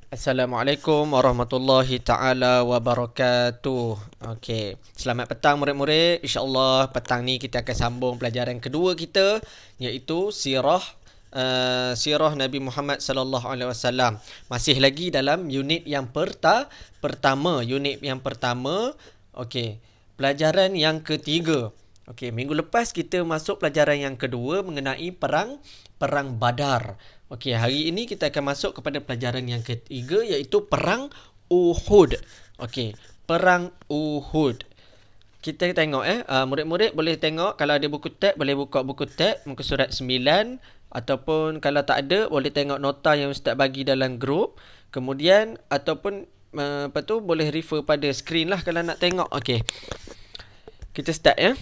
Assalamualaikum warahmatullahi taala wabarakatuh. Okey, selamat petang murid-murid. Insya-Allah petang ni kita akan sambung pelajaran kedua kita, iaitu sirah Nabi Muhammad sallallahu alaihi wasallam. Masih lagi dalam unit yang pertama. Okey, pelajaran yang ketiga. Okey, minggu lepas kita masuk pelajaran yang kedua mengenai perang Badar. Okey, hari ini kita akan masuk kepada pelajaran yang ketiga, iaitu perang Uhud. Okey, perang Uhud. Kita tengok murid-murid boleh tengok, kalau ada buku tab boleh buka buku tab muka surat 9, ataupun kalau tak ada boleh tengok nota yang ustaz bagi dalam grup. Kemudian ataupun boleh refer pada skrin lah kalau nak tengok. Okey. Kita start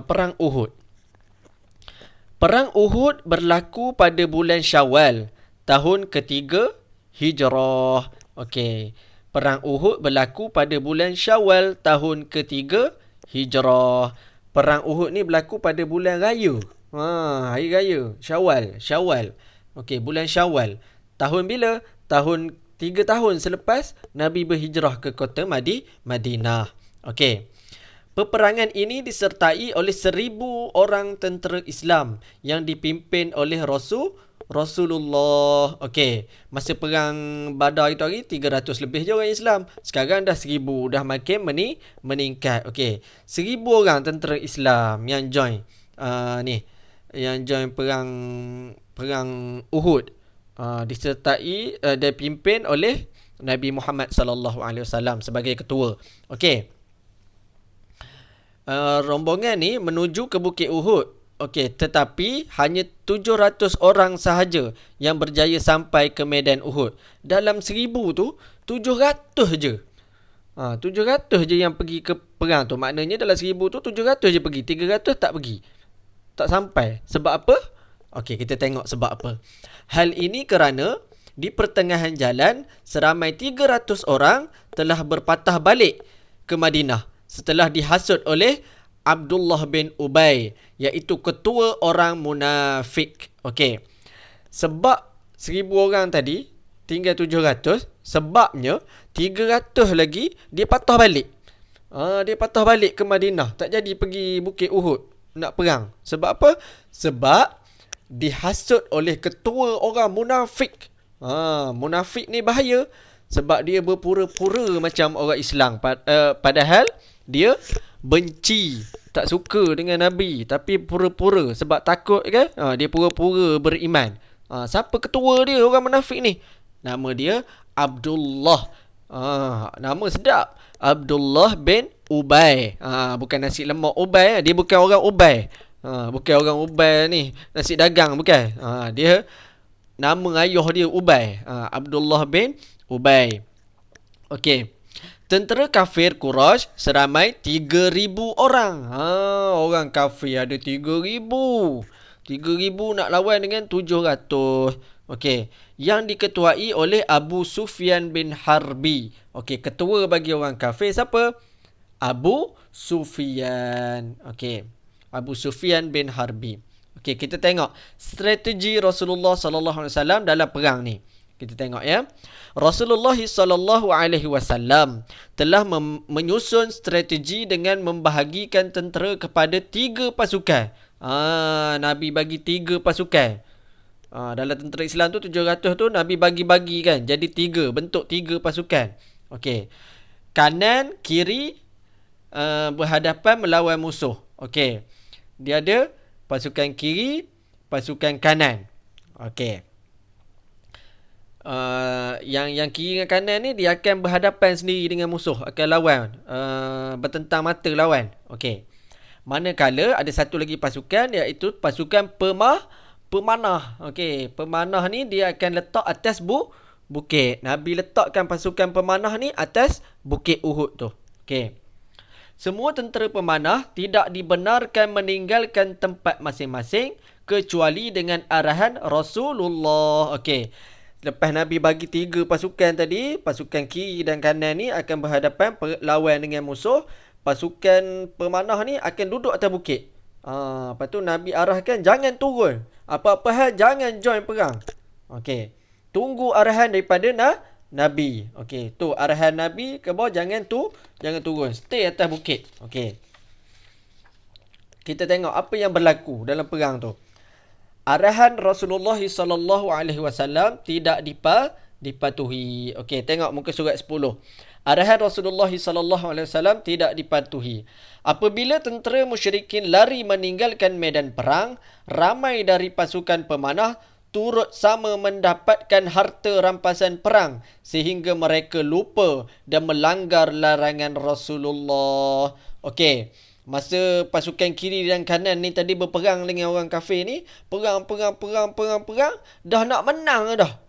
perang Uhud. Perang Uhud berlaku pada bulan Syawal, tahun ketiga Hijrah. Okey. Perang Uhud berlaku pada bulan Syawal, tahun ketiga Hijrah. Perang Uhud ni berlaku pada bulan raya. Hari raya. Syawal. Okey, bulan Syawal. Tahun bila? Tahun 3 tahun selepas Nabi berhijrah ke kota Madinah. Okey. Peperangan ini disertai oleh 1,000 orang tentera Islam yang dipimpin oleh Rasulullah. Okey, masa perang Badar itu hari 300 lebih je orang Islam. Sekarang dah 1,000, dah makin meningkat. Okey, 1,000 orang tentera Islam yang join yang join perang Uhud. Disertai dipimpin oleh Nabi Muhammad sallallahu alaihi wasallam sebagai ketua. Okey. Rombongan ni menuju ke Bukit Uhud. Okey, tetapi hanya 700 orang sahaja yang berjaya sampai ke medan Uhud. Dalam 1,000 tu 700 je. 700 je yang pergi ke perang tu. Maknanya dalam 1,000 tu 700 je pergi, 300 tak pergi. Tak sampai. Sebab apa? Okey, kita tengok sebab apa. Hal ini kerana di pertengahan jalan seramai 300 orang telah berpatah balik ke Madinah setelah dihasut oleh Abdullah bin Ubay, iaitu ketua orang munafik. Okey. Sebab 1,000 orang tadi tinggal 700, sebabnya 300 lagi dia patah balik. Dia patah balik ke Madinah, tak jadi pergi Bukit Uhud nak perang. Sebab apa? Sebab dihasut oleh ketua orang munafik. Munafik ni bahaya sebab dia berpura-pura macam orang Islam, padahal dia benci, tak suka dengan Nabi, tapi pura-pura sebab takut kan. Dia pura-pura beriman. Siapa ketua dia orang munafik ni? Nama dia Abdullah. Nama sedap, Abdullah bin Ubay. Bukan nasi lemak Ubay, dia bukan orang Ubay. Bukan orang Ubay ni, nasi dagang bukan. Dia nama ayah dia Ubay. Abdullah bin Ubay. Okey. Tentera kafir Quraisy seramai 3,000 orang. Orang kafir ada 3,000. 3,000 nak lawan dengan 700. Okey. Yang diketuai oleh Abu Sufyan bin Harbi. Okey, ketua bagi orang kafir siapa? Abu Sufyan. Okey. Abu Sufyan bin Harbi. Okey, kita tengok strategi Rasulullah sallallahu alaihi wasallam dalam perang ni. Kita tengok ya. Rasulullah sallallahu alaihi wasallam telah menyusun strategi dengan membahagikan tentera kepada 3 pasukan. Nabi bagi 3 pasukan. Dalam tentera Islam tu 700 tu Nabi bagi-bagi kan. Jadi 3, bentuk 3 pasukan. Okey. Kanan, kiri berhadapan melawan musuh. Okey. Dia ada pasukan kiri, pasukan kanan. Okey. Yang kiri dengan kanan ni dia akan berhadapan sendiri dengan musuh, akan lawan, bertentang mata lawan. Okey. Manakala ada satu lagi pasukan, iaitu pasukan pemanah. Okey, pemanah ni dia akan letak atas bukit. Nabi letakkan pasukan pemanah ni atas Bukit Uhud tu. Okey. Semua tentera pemanah tidak dibenarkan meninggalkan tempat masing-masing kecuali dengan arahan Rasulullah. Okey. Lepas Nabi bagi 3 pasukan tadi, pasukan kiri dan kanan ni akan berhadapan lawan dengan musuh. Pasukan pemanah ni akan duduk atas bukit. Lepas tu Nabi arahkan jangan turun. Apa-apa hal jangan join perang. Okey. Tunggu arahan daripada Nabi. Okey, tu arahan Nabi ke bawah, jangan turun. Stay atas bukit. Okey. Kita tengok apa yang berlaku dalam perang tu. Arahan Rasulullah sallallahu alaihi wasallam tidak dipatuhi. Okey, tengok muka surat 10. Arahan Rasulullah sallallahu alaihi wasallam tidak dipatuhi. Apabila tentera musyrikin lari meninggalkan medan perang, ramai dari pasukan pemanah turut sama mendapatkan harta rampasan perang sehingga mereka lupa dan melanggar larangan Rasulullah. Okey. Masa pasukan kiri dan kanan ni tadi berperang dengan orang kafir ni, perang, dah nak menang dah.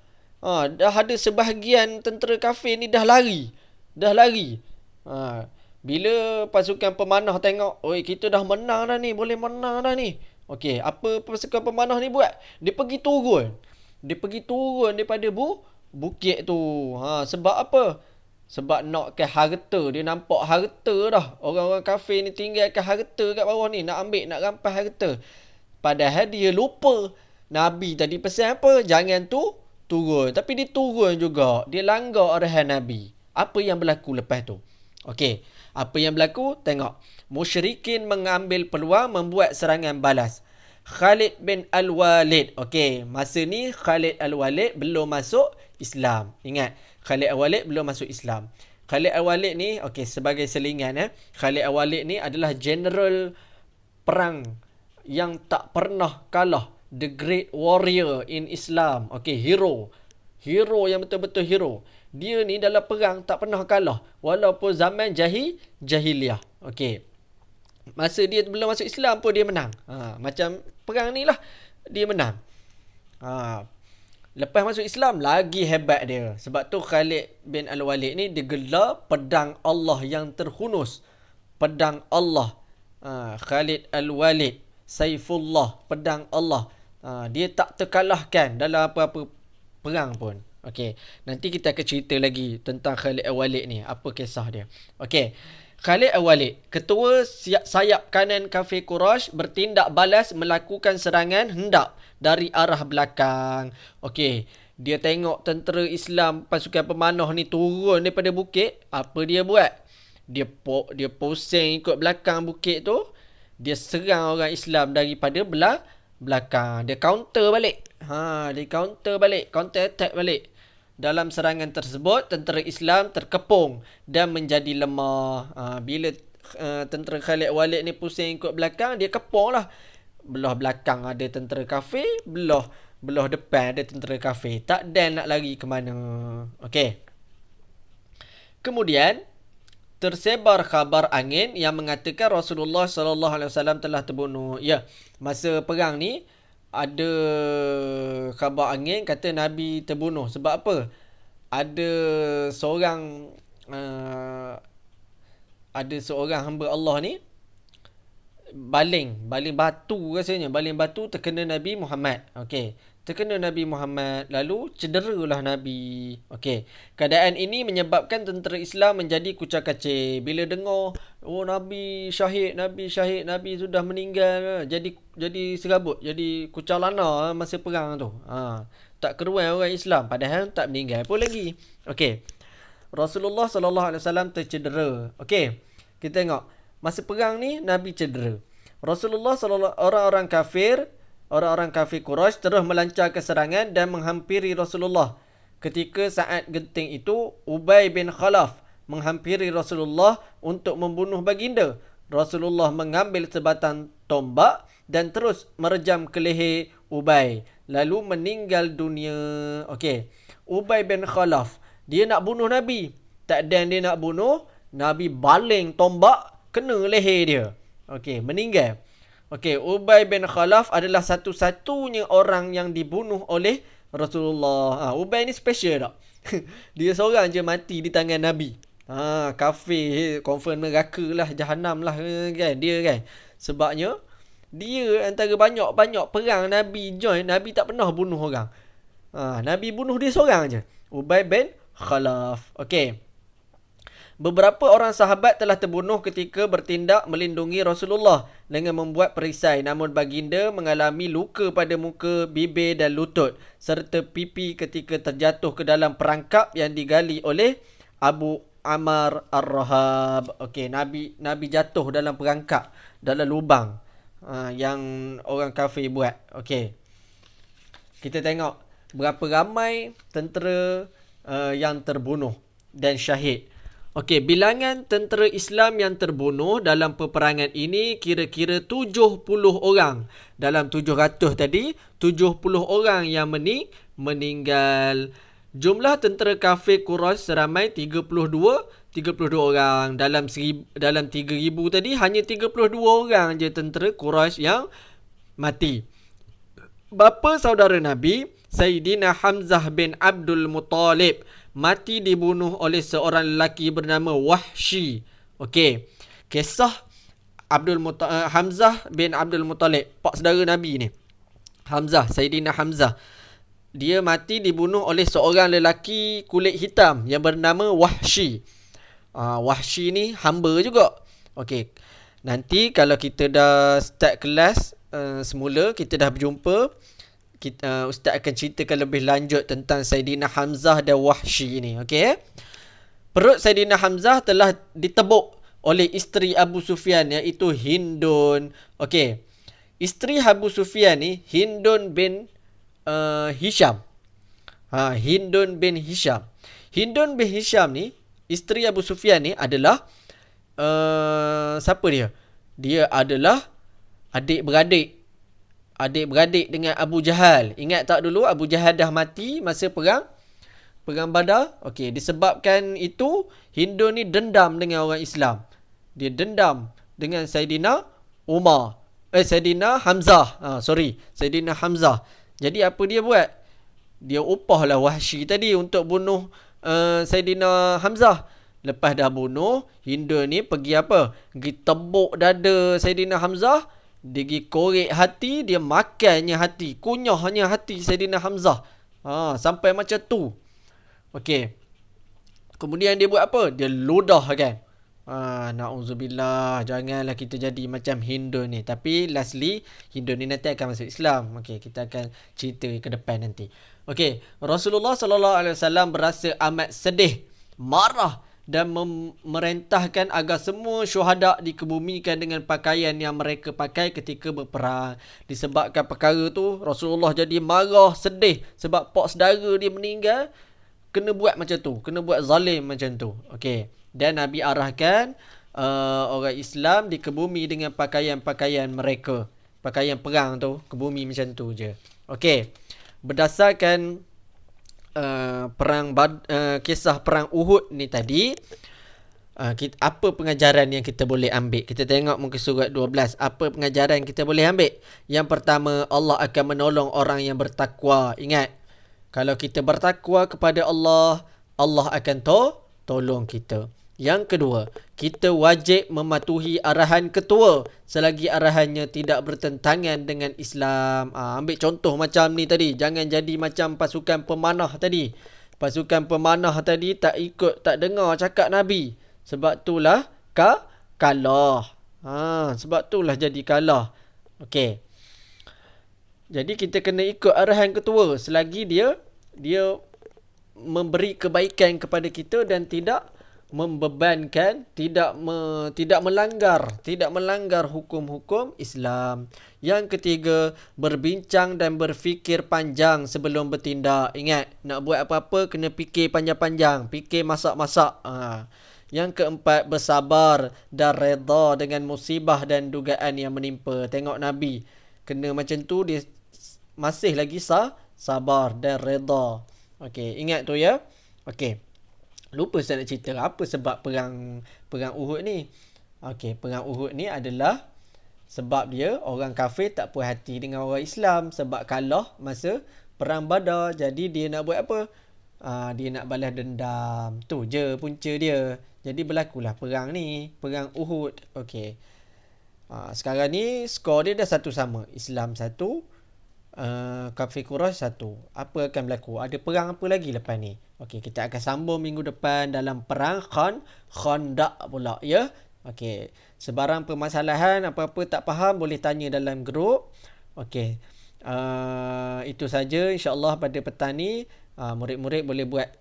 Dah ada sebahagian tentera kafir ni dah lari. Bila pasukan pemanah tengok, oi kita dah menang dah ni, boleh menang dah ni. Okey, apa pasukan pemanah ni buat? Dia pergi turun daripada bukit tu. Sebab apa? Sebab nak ke harta. Dia nampak harta dah. Orang-orang kafir ni tinggalkan harta kat bawah ni. Nak ambil, nak rampas harta. Padahal dia lupa. Nabi tadi pesan apa? Jangan turun. Tapi dia turun juga. Dia langgar arahan Nabi. Apa yang berlaku lepas tu? Okey. Apa yang berlaku? Tengok. Musyrikin mengambil peluang membuat serangan balas. Khalid bin Al-Walid. Okey. Masa ni Khalid Al-Walid belum masuk Islam. Ingat. Khalid Al-Walid belum masuk Islam. Khalid Al-Walid ni, okey, sebagai selingan Khalid Al-Walid ni adalah general perang yang tak pernah kalah. The great warrior in Islam. Okey, hero. Hero yang betul-betul hero. Dia ni dalam perang tak pernah kalah. Walaupun zaman jahiliyah. Okey. Masa dia belum masuk Islam pun dia menang. Macam perang ni lah. Dia menang. Lepas masuk Islam, lagi hebat dia. Sebab tu Khalid bin Al-Walid ni digelar pedang Allah yang terhunus. Pedang Allah. Khalid Al-Walid. Saifullah. Pedang Allah. Dia tak terkalahkan dalam apa-apa perang pun. Okey. Nanti kita akan cerita lagi tentang Khalid Al-Walid ni. Apa kisah dia. Okey. Khalid Al-Walid, ketua sayap kanan kafir Quraisy, bertindak balas melakukan serangan hendak dari arah belakang. Okey, dia tengok tentera Islam pasukan pemanah ni turun daripada bukit, apa dia buat? Dia pusing ikut belakang bukit tu, dia serang orang Islam daripada belakang. Dia counter balik. Counter attack balik. Dalam serangan tersebut, tentera Islam terkepung dan menjadi lemah. Bila tentera Khalid Walid ni pusing ikut belakang, dia kepung lah. Belah belakang ada tentera kafir, belah depan ada tentera kafir. Tak dan nak lari ke mana. Okey. Kemudian tersebar khabar angin yang mengatakan Rasulullah sallallahu alaihi wasallam telah terbunuh. Ya, masa perang ni ada khabar angin kata Nabi terbunuh. Sebab apa? Ada seorang hamba Allah ni baling batu rasanya. Baling batu terkena Nabi Muhammad. Okey. Terkena Nabi Muhammad, lalu cederalah Nabi. Okey. Keadaan ini menyebabkan tentera Islam menjadi kucak-kacir. Bila dengar, Nabi syahid, Nabi sudah meninggal, jadi serabut, jadi kucak lana masa perang tu. Tak keruan orang Islam, padahal tak meninggal pun lagi. Okey. Rasulullah sallallahu alaihi wasallam tercedera. Okey. Kita tengok masa perang ni Nabi cedera. Rasulullah sallallahu orang-orang kafir Quraisy terus melancarkan serangan dan menghampiri Rasulullah. Ketika saat genting itu, Ubay bin Khalaf menghampiri Rasulullah untuk membunuh baginda. Rasulullah mengambil sebatang tombak dan terus merejam ke leher Ubay, lalu meninggal dunia. Okey. Ubay bin Khalaf, dia nak bunuh Nabi. Tak dan dia nak bunuh, Nabi baling tombak kena leher dia. Okey, meninggal. Okey, Ubay bin Khalaf adalah satu-satunya orang yang dibunuh oleh Rasulullah. Ubay ni special tak? Dia seorang je mati di tangan Nabi. Kafir, confirm neraka lah, jahanam lah kan dia kan. Sebabnya dia antara banyak-banyak perang Nabi join, Nabi tak pernah bunuh orang. Nabi bunuh dia seorang je. Ubay bin Khalaf. Okey. Beberapa orang sahabat telah terbunuh ketika bertindak melindungi Rasulullah dengan membuat perisai. Namun baginda mengalami luka pada muka, bibir dan lutut serta pipi ketika terjatuh ke dalam perangkap yang digali oleh Abu Ammar Ar-Rahab. Okey, Nabi jatuh dalam perangkap, dalam lubang yang orang kafir buat. Okey. Kita tengok berapa ramai tentera yang terbunuh dan syahid. Okey, bilangan tentera Islam yang terbunuh dalam peperangan ini kira-kira 70 orang. Dalam 700 tadi, 70 orang yang meninggal. Jumlah tentera kafir Quraisy seramai 32 orang. Dalam 3,000 tadi, hanya 32 orang je tentera Quraisy yang mati. Bapa saudara Nabi, Sayyidina Hamzah bin Abdul Muttalib, mati dibunuh oleh seorang lelaki bernama Wahsy. Okey. Kisah Hamzah bin Abdul Muttalib, pak saudara Nabi ni. Hamzah, Sayyidina Hamzah. Dia mati dibunuh oleh seorang lelaki kulit hitam yang bernama Wahsy. Wahsy ni hamba juga. Okey. Nanti kalau kita dah start kelas semula, kita dah berjumpa, Ustaz akan ceritakan lebih lanjut tentang Sayyidina Hamzah dan Wahsy ni. Okey. Perut Sayyidina Hamzah telah ditebuk oleh isteri Abu Sufyan, iaitu Hindun. Okey. Isteri Abu Sufyan ni Hindun bin Hisham. Hindun bin Hisham. Hindun bin Hisham ni, isteri Abu Sufyan ni adalah siapa dia? Dia adalah adik-beradik dengan Abu Jahal. Ingat tak dulu Abu Jahal dah mati masa perang Badar? Okey, disebabkan itu Hindun ni dendam dengan orang Islam. Dia dendam dengan Sayyidina Hamzah. Sayyidina Hamzah. Jadi apa dia buat? Dia upahlah Wahsy tadi untuk bunuh Sayyidina Hamzah. Lepas dah bunuh, Hindun ni pergi apa? Pergi tebuk dada Sayyidina Hamzah. Dia pergi korek hati, dia makannya hati, kunyahnya hati Sayyidina Hamzah. Sampai macam tu. Okey. Kemudian dia buat apa? Dia ludah kan. Na'udzubillah. Janganlah kita jadi macam Hindun ni. Tapi lastly, Hindun ni nanti akan masuk Islam. Okey, kita akan cerita ke depan nanti. Okey, Rasulullah SAW berasa amat sedih, marah dan memerintahkan agar semua syuhada dikebumikan dengan pakaian yang mereka pakai ketika berperang. Disebabkan perkara tu, Rasulullah jadi marah, sedih sebab pak saudara dia meninggal. Kena buat macam tu, kena buat zalim macam tu. Okey. Dan Nabi arahkan orang Islam dikebumi dengan pakaian-pakaian mereka. Pakaian perang tu, kebumi macam tu je. Okey. Berdasarkan kisah perang Uhud ni tadi, apa pengajaran yang kita boleh ambil? Kita tengok muka surat 12. Apa pengajaran kita boleh ambil? Yang pertama, Allah akan menolong orang yang bertakwa. Ingat, kalau kita bertakwa kepada Allah, Allah akan tolong kita. Yang kedua, kita wajib mematuhi arahan ketua selagi arahannya tidak bertentangan dengan Islam. Ambil contoh macam ni tadi. Jangan jadi macam pasukan pemanah tadi. Pasukan pemanah tadi tak ikut, tak dengar cakap Nabi. Sebab itulah kalah. Sebab itulah jadi kalah. Okey. Jadi kita kena ikut arahan ketua selagi dia memberi kebaikan kepada kita dan tidak membebankan, tidak melanggar hukum-hukum Islam. Yang ketiga, berbincang dan berfikir panjang sebelum bertindak. Ingat, nak buat apa-apa kena fikir panjang-panjang, fikir masak-masak. Yang keempat, bersabar dan redha dengan musibah dan dugaan yang menimpa. Tengok Nabi kena macam tu, dia masih lagi sabar dan redha. Okey, ingat tu ya. Okey. Lupa saya nak cerita apa sebab perang Uhud ni. Okey, perang Uhud ni adalah sebab dia orang kafir tak puas hati dengan orang Islam sebab kalah masa perang Badar. Jadi dia nak buat apa? Dia nak balas dendam. Tu je punca dia. Jadi berlakulah perang ni, perang Uhud. Okey. Sekarang ni skor dia dah 1-1. Islam 1, Kafe Quraisy 1. Apa akan berlaku? Ada perang apa lagi lepas ni? Okey, kita akan sambung minggu depan dalam perang Khandaq pula, ya. Okey, sebarang permasalahan apa-apa tak faham boleh tanya dalam grup. Okey. Itu saja insya-Allah pada petang ni. Murid-murid boleh buat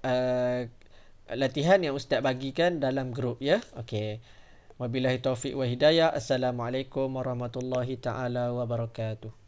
latihan yang ustaz bagikan dalam grup, ya. Okey. Wabillahi taufiq wa hidayah. Assalamualaikum warahmatullahi taala wabarakatuh.